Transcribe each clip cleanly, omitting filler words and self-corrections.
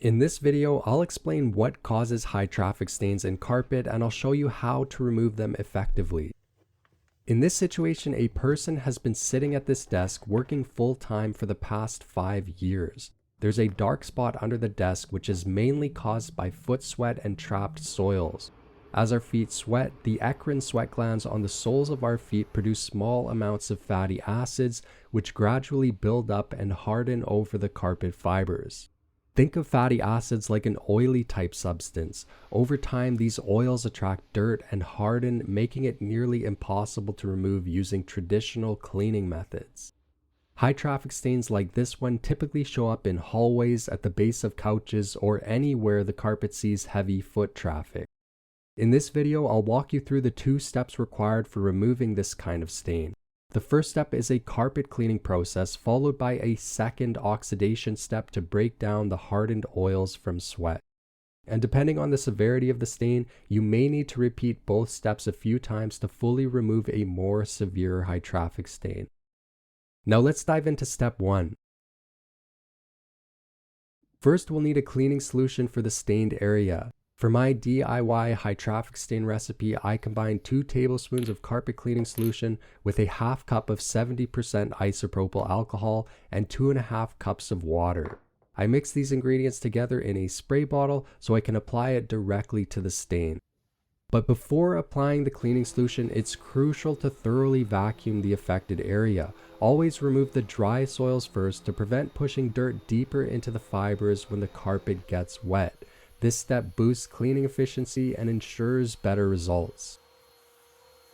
In this video, I'll explain what causes high traffic stains in carpet and I'll show you how to remove them effectively. In this situation, a person has been sitting at this desk working full-time for the past 5 years. There's a dark spot under the desk which is mainly caused by foot sweat and trapped soils. As our feet sweat, the eccrine sweat glands on the soles of our feet produce small amounts of fatty acids which gradually build up and harden over the carpet fibers. Think of fatty acids like an oily type substance. Over time, these oils attract dirt and harden, making it nearly impossible to remove using traditional cleaning methods. High traffic stains like this one typically show up in hallways, at the base of couches, or anywhere the carpet sees heavy foot traffic. In this video, I'll walk you through the 2 steps required for removing this kind of stain. The first step is a carpet cleaning process, followed by a second oxidation step to break down the hardened oils from sweat. And depending on the severity of the stain, you may need to repeat both steps a few times to fully remove a more severe high traffic stain. Now let's dive into step 1. First, we'll need a cleaning solution for the stained area. For my DIY high traffic stain recipe, I combined 2 tablespoons of carpet cleaning solution with a half cup of 70% isopropyl alcohol and 2.5 cups of water. I mix these ingredients together in a spray bottle so I can apply it directly to the stain. But before applying the cleaning solution, it's crucial to thoroughly vacuum the affected area. Always remove the dry soils first to prevent pushing dirt deeper into the fibers when the carpet gets wet. This step boosts cleaning efficiency and ensures better results.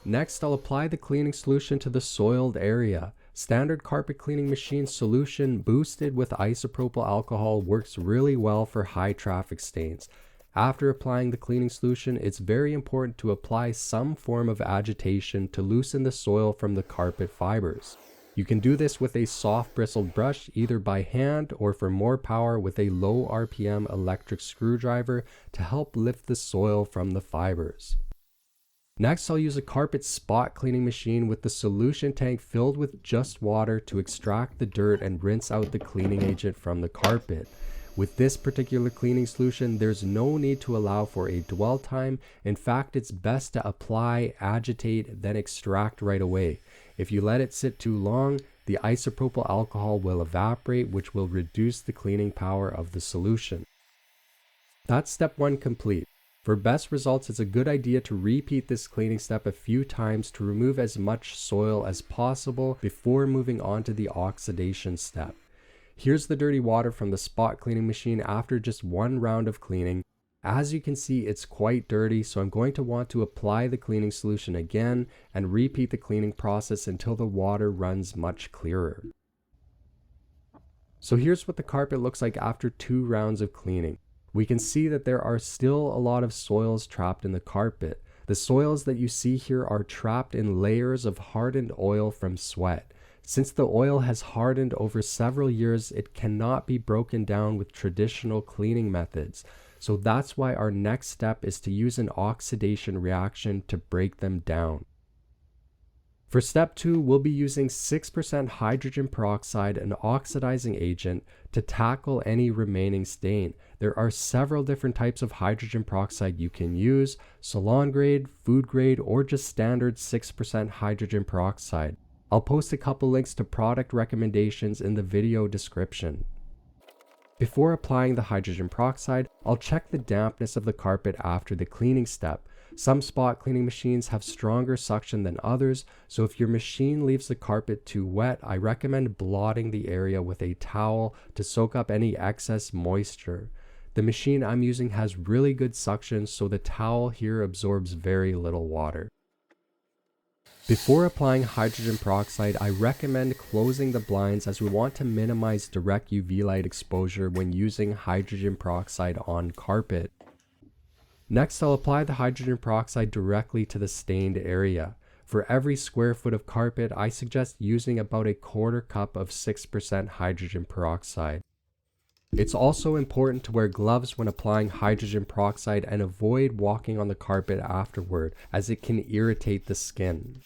Next, I'll apply the cleaning solution to the soiled area. Standard carpet cleaning machine solution boosted with isopropyl alcohol works really well for high traffic stains. After applying the cleaning solution, it's very important to apply some form of agitation to loosen the soil from the carpet fibers. You can do this with a soft bristled brush, either by hand or for more power with a low RPM electric screwdriver to help lift the soil from the fibers. Next, I'll use a carpet spot cleaning machine with the solution tank filled with just water to extract the dirt and rinse out the cleaning agent from the carpet. With this particular cleaning solution, there's no need to allow for a dwell time. In fact, it's best to apply, agitate, then extract right away. If you let it sit too long, the isopropyl alcohol will evaporate, which will reduce the cleaning power of the solution. That's step 1 complete. For best results, it's a good idea to repeat this cleaning step a few times to remove as much soil as possible before moving on to the oxidation step. Here's the dirty water from the spot cleaning machine after just 1 round of cleaning. As you can see, it's quite dirty, so I'm going to want to apply the cleaning solution again and repeat the cleaning process until the water runs much clearer. So here's what the carpet looks like after 2 rounds of cleaning. We can see that there are still a lot of soils trapped in the carpet. The soils that you see here are trapped in layers of hardened oil from sweat. Since the oil has hardened over several years, it cannot be broken down with traditional cleaning methods. So that's why our next step is to use an oxidation reaction to break them down. For step 2, we'll be using 6% hydrogen peroxide, an oxidizing agent, to tackle any remaining stain. There are several different types of hydrogen peroxide you can use: salon grade, food grade, or just standard 6% hydrogen peroxide. I'll post a couple links to product recommendations in the video description. Before applying the hydrogen peroxide, I'll check the dampness of the carpet after the cleaning step. Some spot cleaning machines have stronger suction than others, so if your machine leaves the carpet too wet, I recommend blotting the area with a towel to soak up any excess moisture. The machine I'm using has really good suction, so the towel here absorbs very little water. Before applying hydrogen peroxide, I recommend closing the blinds as we want to minimize direct UV light exposure when using hydrogen peroxide on carpet. Next, I'll apply the hydrogen peroxide directly to the stained area. For every square foot of carpet, I suggest using about a 1/4 cup of 6% hydrogen peroxide. It's also important to wear gloves when applying hydrogen peroxide and avoid walking on the carpet afterward, as it can irritate the skin.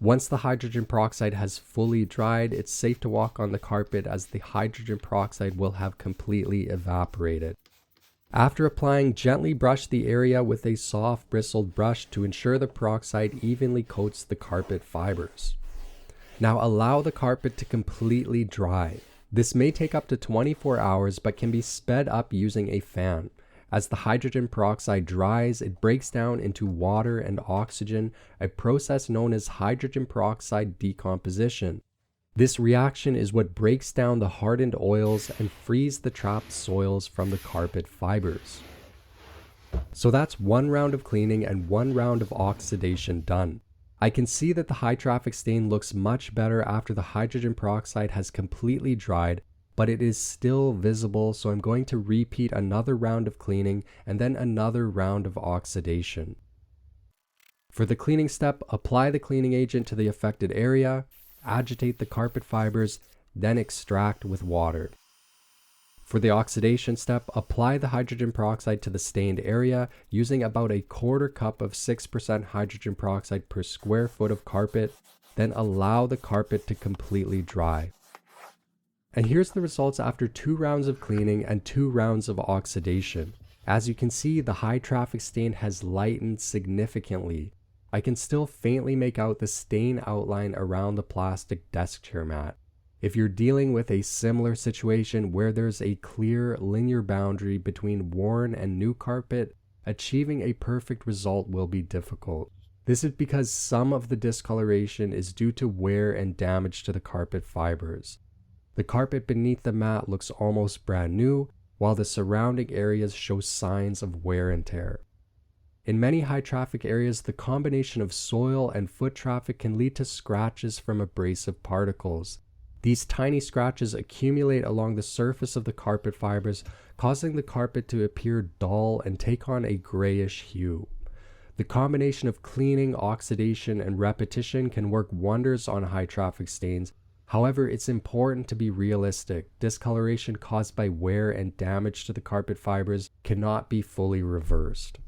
Once the hydrogen peroxide has fully dried, it's safe to walk on the carpet as the hydrogen peroxide will have completely evaporated. After applying, gently brush the area with a soft bristled brush to ensure the peroxide evenly coats the carpet fibers. Now allow the carpet to completely dry. This may take up to 24 hours but can be sped up using a fan. As the hydrogen peroxide dries, it breaks down into water and oxygen, a process known as hydrogen peroxide decomposition. This reaction is what breaks down the hardened oils and frees the trapped soils from the carpet fibers. So that's one round of cleaning and one round of oxidation done. I can see that the high traffic stain looks much better after the hydrogen peroxide has completely dried, but it is still visible, so I'm going to repeat another round of cleaning and then another round of oxidation. For the cleaning step, apply the cleaning agent to the affected area, agitate the carpet fibers, then extract with water. For the oxidation step, apply the hydrogen peroxide to the stained area using about a quarter cup of 6% hydrogen peroxide per square foot of carpet, then allow the carpet to completely dry. And here's the results after 2 rounds of cleaning and 2 rounds of oxidation. As you can see, the high traffic stain has lightened significantly. I can still faintly make out the stain outline around the plastic desk chair mat. If you're dealing with a similar situation where there's a clear linear boundary between worn and new carpet, achieving a perfect result will be difficult. This is because some of the discoloration is due to wear and damage to the carpet fibers. The carpet beneath the mat looks almost brand new, while the surrounding areas show signs of wear and tear. In many high traffic areas, the combination of soil and foot traffic can lead to scratches from abrasive particles. These tiny scratches accumulate along the surface of the carpet fibers, causing the carpet to appear dull and take on a grayish hue. The combination of cleaning, oxidation, and repetition can work wonders on high traffic stains. However, it's important to be realistic. Discoloration caused by wear and damage to the carpet fibers cannot be fully reversed.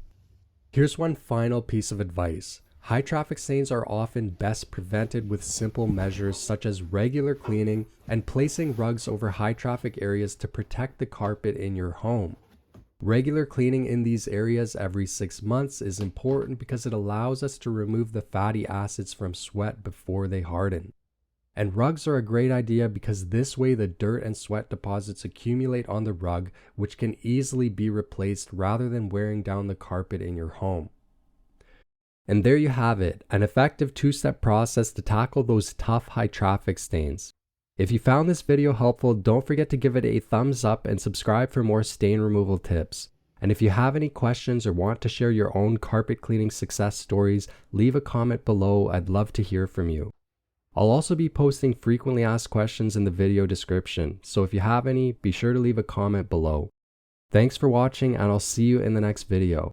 Here's one final piece of advice. High traffic stains are often best prevented with simple measures such as regular cleaning and placing rugs over high traffic areas to protect the carpet in your home. Regular cleaning in these areas every 6 months is important because it allows us to remove the fatty acids from sweat before they harden. And rugs are a great idea because this way the dirt and sweat deposits accumulate on the rug, which can easily be replaced rather than wearing down the carpet in your home. And there you have it, an effective 2-step process to tackle those tough high traffic stains. If you found this video helpful, don't forget to give it a thumbs up and subscribe for more stain removal tips. And if you have any questions or want to share your own carpet cleaning success stories, leave a comment below. I'd love to hear from you. I'll also be posting frequently asked questions in the video description, so if you have any, be sure to leave a comment below. Thanks for watching, and I'll see you in the next video.